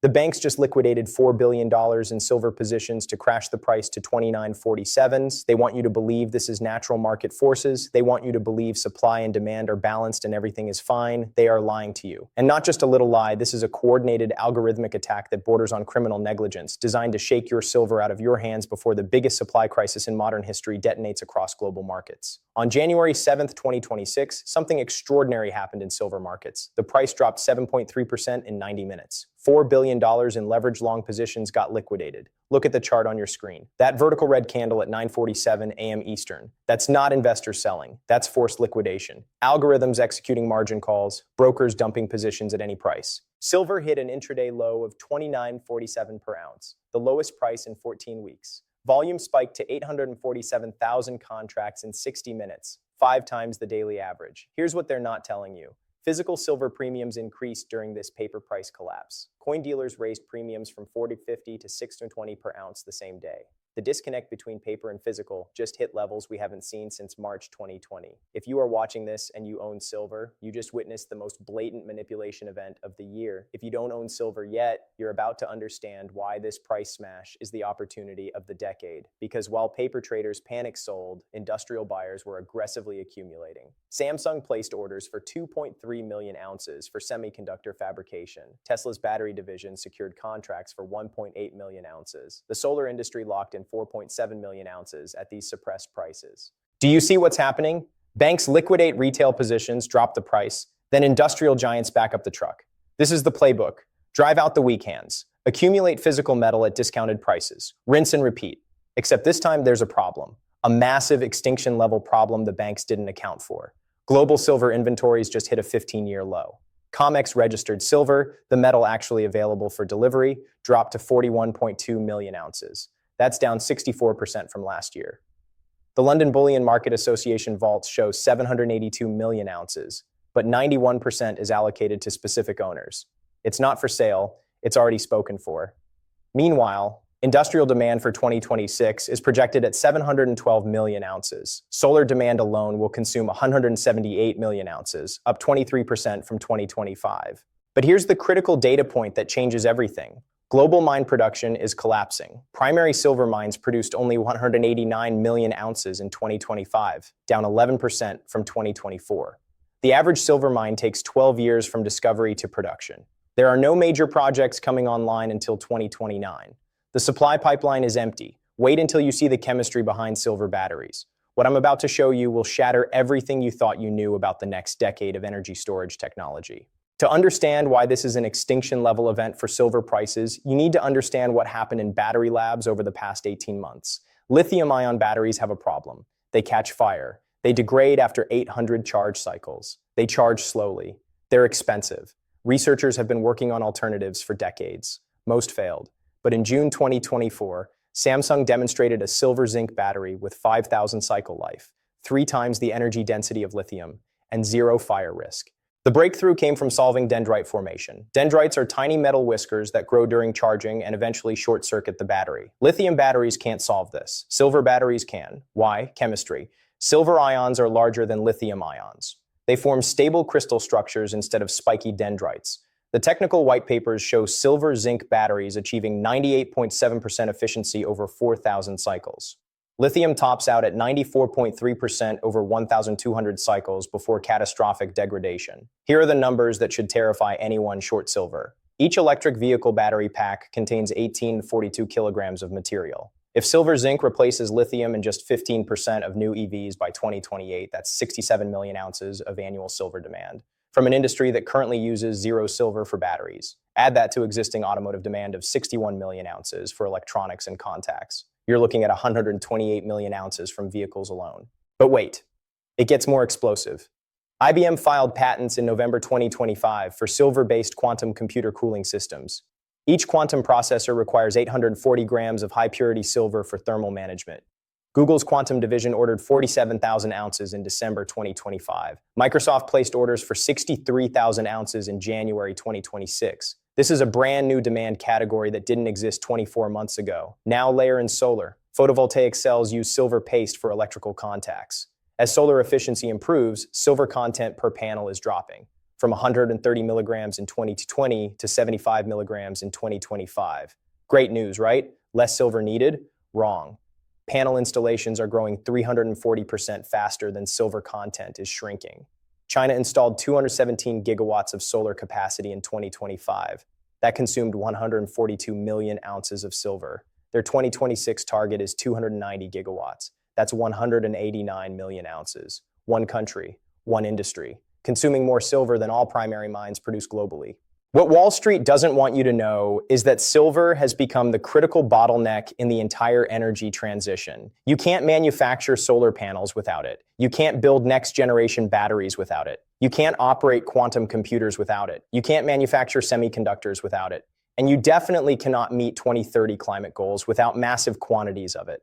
The banks just liquidated $4 billion in silver positions to crash the price to 29.47s. They want you to believe this is natural market forces. They want you to believe supply and demand are balanced and everything is fine. They are lying to you. And not just a little lie, this is a coordinated algorithmic attack that borders on criminal negligence, designed to shake your silver out of your hands before the biggest supply crisis in modern history detonates across global markets. On January 7th, 2026, something extraordinary happened in silver markets. The price dropped 7.3% in 90 minutes. $4 billion in leveraged long positions got liquidated. Look at the chart on your screen. That vertical red candle at 9:47 a.m. Eastern. That's not investors selling. That's forced liquidation. Algorithms executing margin calls, brokers dumping positions at any price. Silver hit an intraday low of 29.47 per ounce, the lowest price in 14 weeks. Volume spiked to 847,000 contracts in 60 minutes, 5 times the daily average. Here's what they're not telling you. Physical silver premiums increased during this paper price collapse. Coin dealers raised premiums from $4.50 to $6.20 per ounce the same day. The disconnect between paper and physical just hit levels we haven't seen since March 2020. If you are watching this and you own silver, you just witnessed the most blatant manipulation event of the year. If you don't own silver yet, you're about to understand why this price smash is the opportunity of the decade. Because while paper traders panic sold, industrial buyers were aggressively accumulating. Samsung placed orders for 2.3 million ounces for semiconductor fabrication. Tesla's battery division secured contracts for 1.8 million ounces. The solar industry locked in 4.7 million ounces at these suppressed prices. Do you see what's happening? Banks liquidate retail positions, drop the price, then industrial giants back up the truck. This is the playbook. Drive out the weak hands. Accumulate physical metal at discounted prices. Rinse and repeat. Except this time there's a problem. A massive extinction-level problem the banks didn't account for. Global silver inventories just hit a 15-year low. COMEX registered silver, the metal actually available for delivery, dropped to 41.2 million ounces. That's down 64% from last year. The London Bullion Market Association vaults show 782 million ounces, but 91% is allocated to specific owners. It's not for sale, it's already spoken for. Meanwhile, industrial demand for 2026 is projected at 712 million ounces. Solar demand alone will consume 178 million ounces, up 23% from 2025. But here's the critical data point that changes everything. Global mine production is collapsing. Primary silver mines produced only 189 million ounces in 2025, down 11% from 2024. The average silver mine takes 12 years from discovery to production. There are no major projects coming online until 2029. The supply pipeline is empty. Wait until you see the chemistry behind silver batteries. What I'm about to show you will shatter everything you thought you knew about the next decade of energy storage technology. To understand why this is an extinction-level event for silver prices, you need to understand what happened in battery labs over the past 18 months. Lithium-ion batteries have a problem. They catch fire. They degrade after 800 charge cycles. They charge slowly. They're expensive. Researchers have been working on alternatives for decades. Most failed. But in June 2024, Samsung demonstrated a silver-zinc battery with 5,000 cycle life, 3 times the energy density of lithium, and 0 fire risk. The breakthrough came from solving dendrite formation. Dendrites are tiny metal whiskers that grow during charging and eventually short-circuit the battery. Lithium batteries can't solve this. Silver batteries can. Why? Chemistry. Silver ions are larger than lithium ions. They form stable crystal structures instead of spiky dendrites. The technical white papers show silver-zinc batteries achieving 98.7% efficiency over 4,000 cycles. Lithium tops out at 94.3% over 1,200 cycles before catastrophic degradation. Here are the numbers that should terrify anyone short silver. Each electric vehicle battery pack contains 18 to 42 kilograms of material. If silver-zinc replaces lithium in just 15% of new EVs by 2028, that's 67 million ounces of annual silver demand, from an industry that currently uses 0 silver for batteries. Add that to existing automotive demand of 61 million ounces for electronics and contacts. You're looking at 128 million ounces from vehicles alone. But wait, it gets more explosive. IBM filed patents in November 2025 for silver-based quantum computer cooling systems. Each quantum processor requires 840 grams of high-purity silver for thermal management. Google's quantum division ordered 47,000 ounces in December 2025. Microsoft placed orders for 63,000 ounces in January 2026. This is a brand new demand category that didn't exist 24 months ago. Now layer in solar. Photovoltaic cells use silver paste for electrical contacts. As solar efficiency improves, silver content per panel is dropping. from 130 milligrams in 2020 to 75 milligrams in 2025. Great news, right? Less silver needed? Wrong. Panel installations are growing 340% faster than silver content is shrinking. China installed 217 gigawatts of solar capacity in 2025. That consumed 142 million ounces of silver. Their 2026 target is 290 gigawatts. That's 189 million ounces. One country, one industry, consuming more silver than all primary mines produce globally. What Wall Street doesn't want you to know is that silver has become the critical bottleneck in the entire energy transition. You can't manufacture solar panels without it. You can't build next-generation batteries without it. You can't operate quantum computers without it. You can't manufacture semiconductors without it. And you definitely cannot meet 2030 climate goals without massive quantities of it.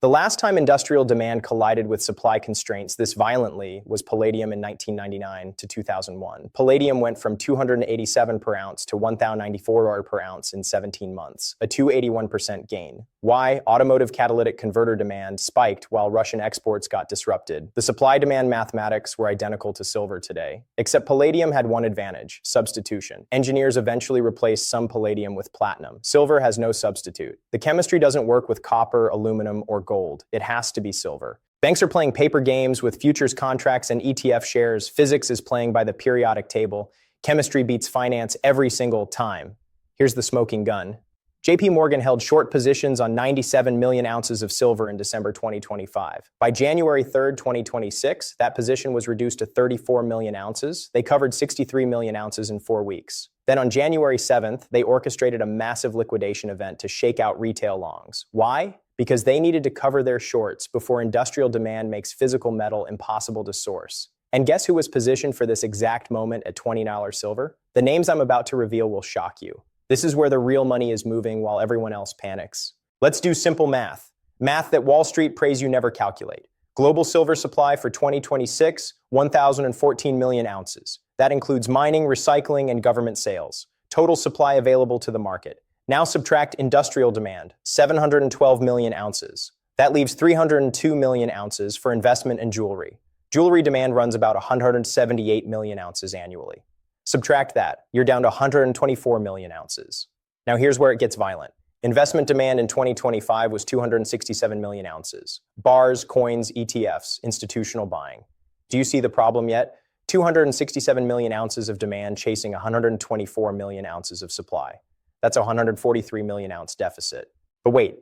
The last time industrial demand collided with supply constraints this violently was palladium in 1999 to 2001. Palladium went from 287 per ounce to 1,094 per ounce in 17 months, a 281% gain. Why? Automotive catalytic converter demand spiked while Russian exports got disrupted. The supply-demand mathematics were identical to silver today, except palladium had one advantage: substitution. Engineers eventually replaced some palladium with platinum. Silver has no substitute. The chemistry doesn't work with copper, aluminum, or gold. It has to be silver. Banks are playing paper games with futures contracts and ETF shares. Physics is playing by the periodic table. Chemistry beats finance every single time. Here's the smoking gun. JP Morgan held short positions on 97 million ounces of silver in December 2025. By January 3rd, 2026, that position was reduced to 34 million ounces. They covered 63 million ounces in 4 weeks. Then on January 7th, they orchestrated a massive liquidation event to shake out retail longs. Why? Because they needed to cover their shorts before industrial demand makes physical metal impossible to source. And guess who was positioned for this exact moment at $20 silver? The names I'm about to reveal will shock you. This is where the real money is moving while everyone else panics. Let's do simple math. Math that Wall Street prays you never calculate. Global silver supply for 2026, 1,014 million ounces. That includes mining, recycling, and government sales. Total supply available to the market. Now subtract industrial demand, 712 million ounces. That leaves 302 million ounces for investment and jewelry. Jewelry demand runs about 178 million ounces annually. Subtract that, you're down to 124 million ounces. Now here's where it gets violent. Investment demand in 2025 was 267 million ounces. Bars, coins, ETFs, institutional buying. Do you see the problem yet? 267 million ounces of demand chasing 124 million ounces of supply. That's a 143 million ounce deficit. But wait,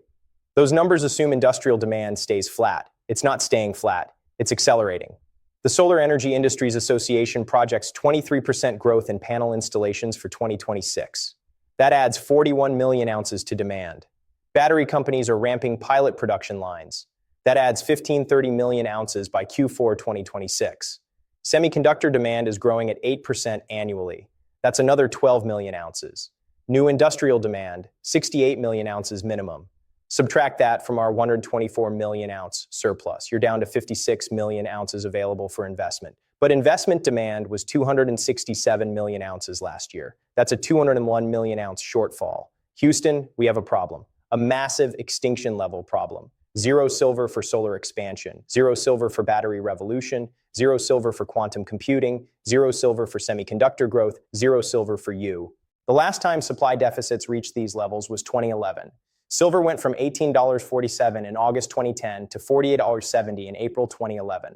those numbers assume industrial demand stays flat. It's not staying flat, it's accelerating. The Solar Energy Industries Association projects 23% growth in panel installations for 2026. That adds 41 million ounces to demand. Battery companies are ramping pilot production lines. That adds 15-30 million ounces by Q4 2026. Semiconductor demand is growing at 8% annually. That's another 12 million ounces. New industrial demand, 68 million ounces minimum. Subtract that from our 124 million ounce surplus. You're down to 56 million ounces available for investment. But investment demand was 267 million ounces last year. That's a 201 million ounce shortfall. Houston, we have a problem. A massive extinction level problem. Zero silver for solar expansion. Zero silver for battery revolution. Zero silver for quantum computing. Zero silver for semiconductor growth. Zero silver for you. The last time supply deficits reached these levels was 2011. Silver went from $18.47 in August 2010 to $48.70 in April 2011,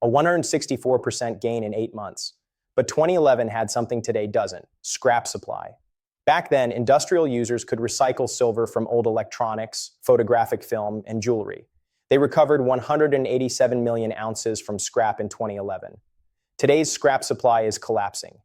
a 164% gain in 8 months. But 2011 had something today doesn't: scrap supply. Back then, industrial users could recycle silver from old electronics, photographic film, and jewelry. They recovered 187 million ounces from scrap in 2011. Today's scrap supply is collapsing.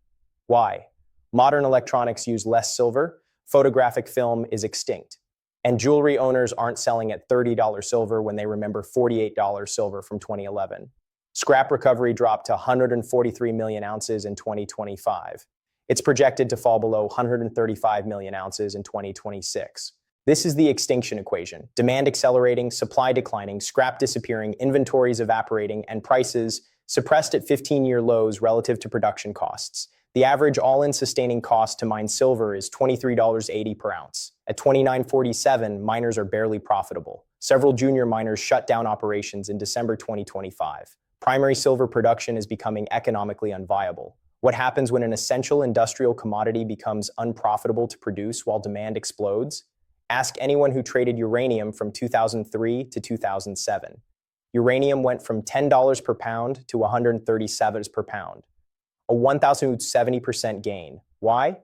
Why? Modern electronics use less silver, photographic film is extinct. And jewelry owners aren't selling at $30 silver when they remember $48 silver from 2011. Scrap recovery dropped to 143 million ounces in 2025. It's projected to fall below 135 million ounces in 2026. This is the extinction equation: demand accelerating, supply declining, scrap disappearing, inventories evaporating, and prices suppressed at 15-year lows relative to production costs. The average all-in sustaining cost to mine silver is $23.80 per ounce. At $29.47, miners are barely profitable. Several junior miners shut down operations in December 2025. Primary silver production is becoming economically unviable. What happens when an essential industrial commodity becomes unprofitable to produce while demand explodes? Ask anyone who traded uranium from 2003 to 2007. Uranium went from $10 per pound to $137 per pound, a 1,070% gain. Why?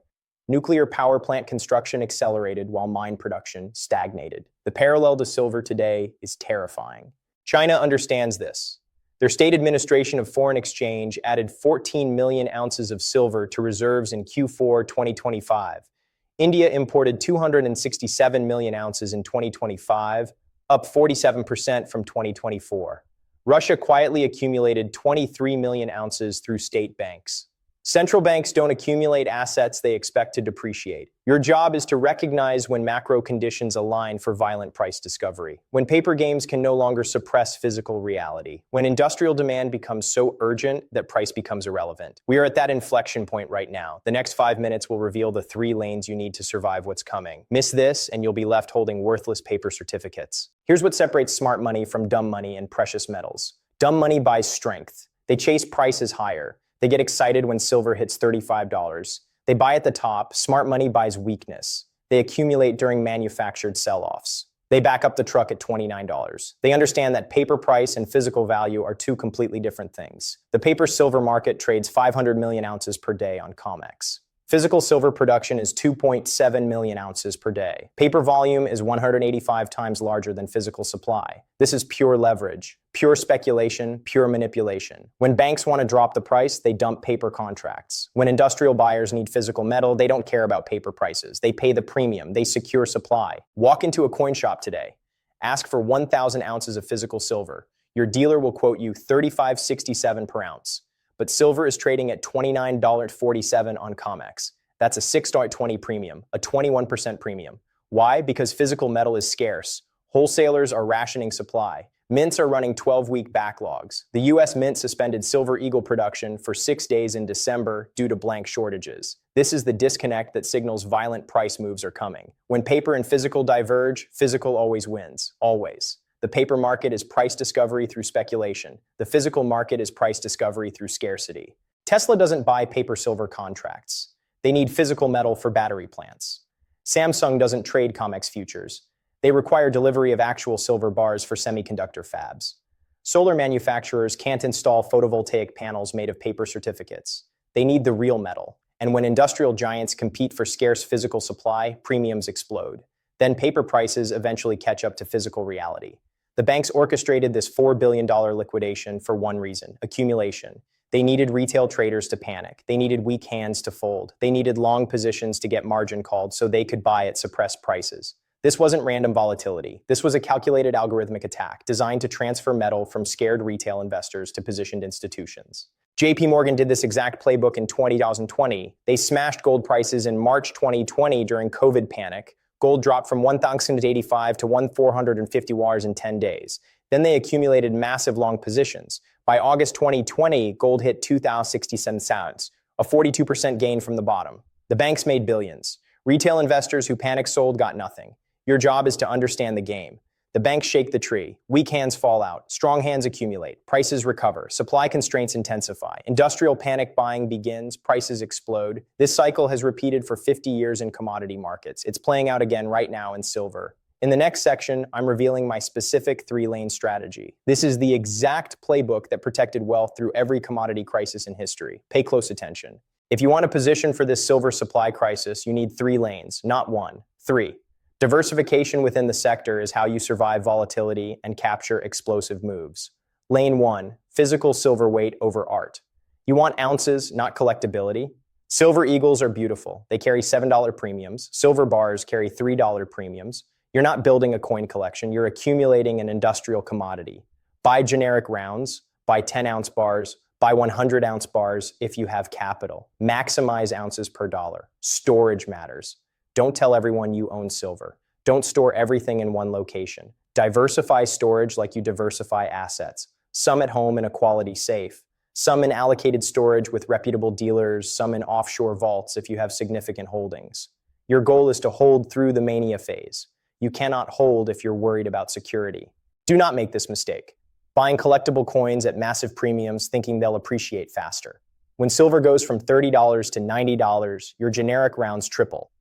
Nuclear power plant construction accelerated while mine production stagnated. The parallel to silver today is terrifying. China understands this. Their State Administration of Foreign Exchange added 14 million ounces of silver to reserves in Q4 2025. India imported 267 million ounces in 2025, up 47% from 2024. Russia quietly accumulated 23 million ounces through state banks. Central banks don't accumulate assets they expect to depreciate. Your job is to recognize when macro conditions align for violent price discovery, when paper games can no longer suppress physical reality, when industrial demand becomes so urgent that price becomes irrelevant. We are at that inflection point right now. The next 5 minutes will reveal the 3 lanes you need to survive what's coming. Miss this, and you'll be left holding worthless paper certificates. Here's what separates smart money from dumb money in precious metals. Dumb money buys strength. They chase prices higher. They get excited when silver hits $35. They buy at the top. Smart money buys weakness. They accumulate during manufactured sell-offs. They back up the truck at $29. They understand that paper price and physical value are 2 completely different things. The paper silver market trades 500 million ounces per day on COMEX. Physical silver production is 2.7 million ounces per day. Paper volume is 185 times larger than physical supply. This is pure leverage, pure speculation, pure manipulation. When banks want to drop the price, they dump paper contracts. When industrial buyers need physical metal, they don't care about paper prices. They pay the premium. They secure supply. Walk into a coin shop today. Ask for 1,000 ounces of physical silver. Your dealer will quote you $35.67 per ounce. But silver is trading at $29.47 on COMEX. That's a $6.20 premium, a 21% premium. Why? Because physical metal is scarce. Wholesalers are rationing supply. Mints are running 12-week backlogs. The U.S. Mint suspended Silver Eagle production for 6 days in December due to blank shortages. This is the disconnect that signals violent price moves are coming. When paper and physical diverge, physical always wins. Always. The paper market is price discovery through speculation. The physical market is price discovery through scarcity. Tesla doesn't buy paper-silver contracts. They need physical metal for battery plants. Samsung doesn't trade COMEX futures. They require delivery of actual silver bars for semiconductor fabs. Solar manufacturers can't install photovoltaic panels made of paper certificates. They need the real metal. And when industrial giants compete for scarce physical supply, premiums explode. Then paper prices eventually catch up to physical reality. The banks orchestrated this $4 billion liquidation for one reason: accumulation. They needed retail traders to panic. They needed weak hands to fold. They needed long positions to get margin called so they could buy at suppressed prices. This wasn't random volatility. This was a calculated algorithmic attack designed to transfer metal from scared retail investors to positioned institutions. JP Morgan did this exact playbook in 2020. They smashed gold prices in March 2020 during COVID panic. Gold dropped from 1,085 to 1,450 wars in 10 days. Then they accumulated massive long positions. By August 2020, gold hit 2,067 cents, a 42% gain from the bottom. The banks made billions. Retail investors who panic sold got nothing. Your job is to understand the game. The banks shake the tree. Weak hands fall out. Strong hands accumulate. Prices recover. Supply constraints intensify. Industrial panic buying begins. Prices explode. This cycle has repeated for 50 years in commodity markets. It's playing out again right now in silver. In the next section, I'm revealing my specific 3-lane strategy. This is the exact playbook that protected wealth through every commodity crisis in history. Pay close attention. If you want a position for this silver supply crisis, you need 3 lanes, not 1, 3. Diversification within the sector is how you survive volatility and capture explosive moves. Lane 1, physical silver weight over art. You want ounces, not collectability. Silver eagles are beautiful. They carry $7 premiums. Silver bars carry $3 premiums. You're not building a coin collection. You're accumulating an industrial commodity. Buy generic rounds. Buy 10-ounce bars. Buy 100-ounce bars if you have capital. Maximize ounces per dollar. Storage matters. Don't tell everyone you own silver. Don't store everything in one location. Diversify storage like you diversify assets. Some at home in a quality safe. Some in allocated storage with reputable dealers. Some in offshore vaults if you have significant holdings. Your goal is to hold through the mania phase. You cannot hold if you're worried about security. Do not make this mistake. Buying collectible coins at massive premiums thinking they'll appreciate faster. When silver goes from $30 to $90, your generic rounds triple.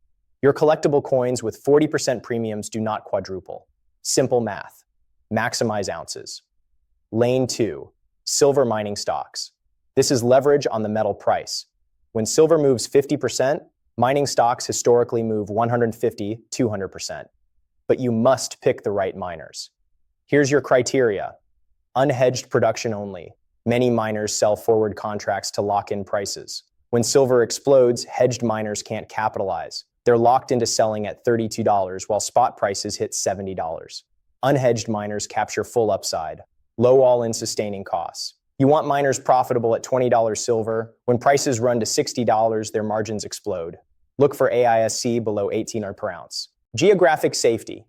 Your collectible coins with 40% premiums do not quadruple. Simple math. Maximize ounces. Lane 2. Silver mining stocks. This is leverage on the metal price. When silver moves 50%, mining stocks historically move 150, 200%. But you must pick the right miners. Here's your criteria. Unhedged production only. Many miners sell forward contracts to lock in prices. When silver explodes, hedged miners can't capitalize. They're locked into selling at $32 while spot prices hit $70. Unhedged miners capture full upside. Low all-in sustaining costs. You want miners profitable at $20 silver. When prices run to $60, their margins explode. Look for AISC below 18 per ounce. Geographic safety.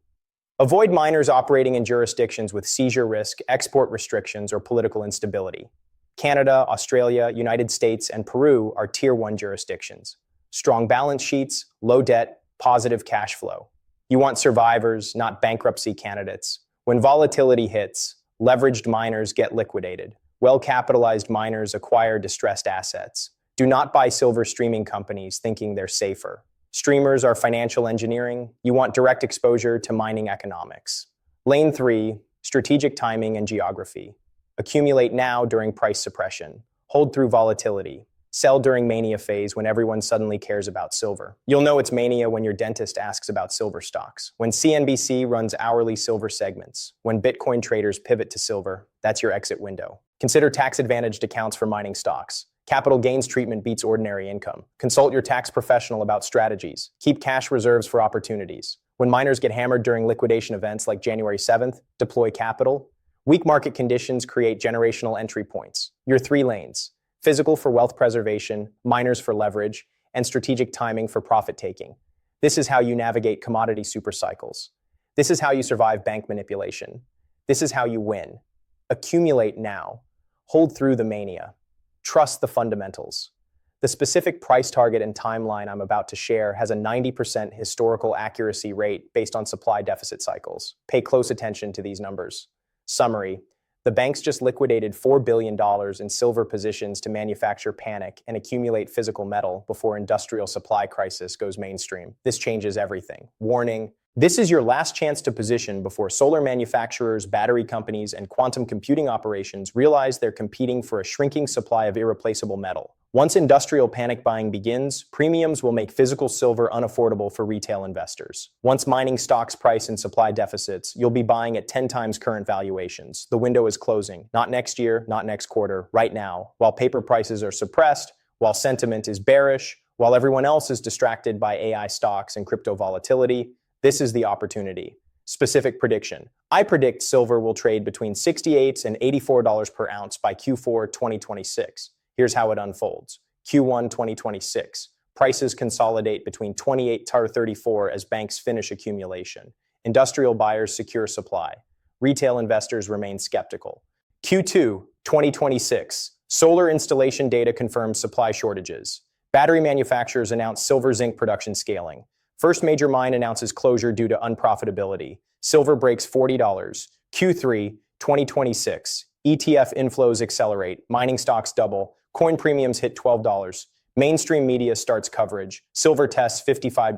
Avoid miners operating in jurisdictions with seizure risk, export restrictions, or political instability. Canada, Australia, United States, and Peru are Tier 1 jurisdictions. Strong balance sheets, low debt, positive cash flow. You want survivors, not bankruptcy candidates. When volatility hits, leveraged miners get liquidated. Well-capitalized miners acquire distressed assets. Do not buy silver streaming companies thinking they're safer. Streamers are financial engineering. You want direct exposure to mining economics. Lane 3, strategic timing and geography. Accumulate now during price suppression. Hold through volatility. Sell during mania phase when everyone suddenly cares about silver. You'll know it's mania when your dentist asks about silver stocks. When CNBC runs hourly silver segments. When Bitcoin traders pivot to silver, that's your exit window. Consider tax-advantaged accounts for mining stocks. Capital gains treatment beats ordinary income. Consult your tax professional about strategies. Keep cash reserves for opportunities. When miners get hammered during liquidation events like January 7th, deploy capital. Weak market conditions create generational entry points. Your 3 lanes. Physical for wealth preservation, miners for leverage, and strategic timing for profit taking. This is how you navigate commodity supercycles. This is how you survive bank manipulation. This is how you win. Accumulate now. Hold through the mania. Trust the fundamentals. The specific price target and timeline I'm about to share has a 90% historical accuracy rate based on supply deficit cycles. Pay close attention to these numbers. Summary. The banks just liquidated $4 billion in silver positions to manufacture panic and accumulate physical metal before industrial supply crisis goes mainstream. This changes everything. Warning. This is your last chance to position before solar manufacturers, battery companies, and quantum computing operations realize they're competing for a shrinking supply of irreplaceable metal. Once industrial panic buying begins, premiums will make physical silver unaffordable for retail investors. Once mining stocks price and supply deficits, you'll be buying at 10 times current valuations. The window is closing. Not next year, not next quarter, right now. While paper prices are suppressed, while sentiment is bearish, while everyone else is distracted by AI stocks and crypto volatility, this is the opportunity. Specific prediction. I predict silver will trade between $68 and $84 per ounce by Q4 2026. Here's how it unfolds. Q1 2026. Prices consolidate between 28 to 34 as banks finish accumulation. Industrial buyers secure supply. Retail investors remain skeptical. Q2 2026. Solar installation data confirms supply shortages. Battery manufacturers announce silver zinc production scaling. First major mine announces closure due to unprofitability. Silver breaks $40. Q3 2026. ETF inflows accelerate. Mining stocks double. Coin premiums hit $12. Mainstream media starts coverage. Silver tests $55.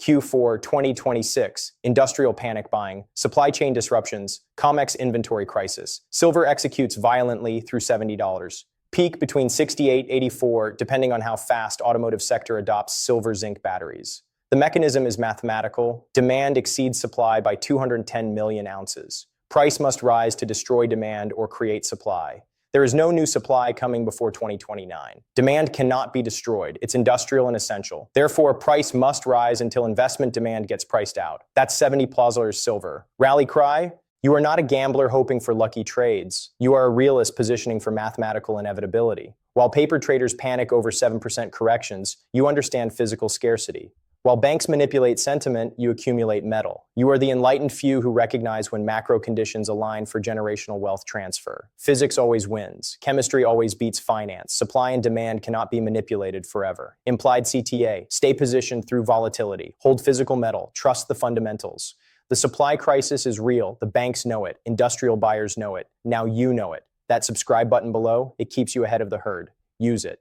Q4 2026. Industrial panic buying. Supply chain disruptions. COMEX inventory crisis. Silver executes violently through $70. Peak between 68-84, depending on how fast automotive sector adopts silver zinc batteries. The mechanism is mathematical. Demand exceeds supply by 210 million ounces. Price must rise to destroy demand or create supply. There is no new supply coming before 2029. Demand cannot be destroyed. It's industrial and essential. Therefore, price must rise until investment demand gets priced out. That's $70 silver. Rally cry? You are not a gambler hoping for lucky trades. You are a realist positioning for mathematical inevitability. While paper traders panic over 7% corrections, you understand physical scarcity. While banks manipulate sentiment, you accumulate metal. You are the enlightened few who recognize when macro conditions align for generational wealth transfer. Physics always wins. Chemistry always beats finance. Supply and demand cannot be manipulated forever. Implied CTA. Stay positioned through volatility. Hold physical metal. Trust the fundamentals. The supply crisis is real. The banks know it. Industrial buyers know it. Now you know it. That subscribe button below, it keeps you ahead of the herd. Use it.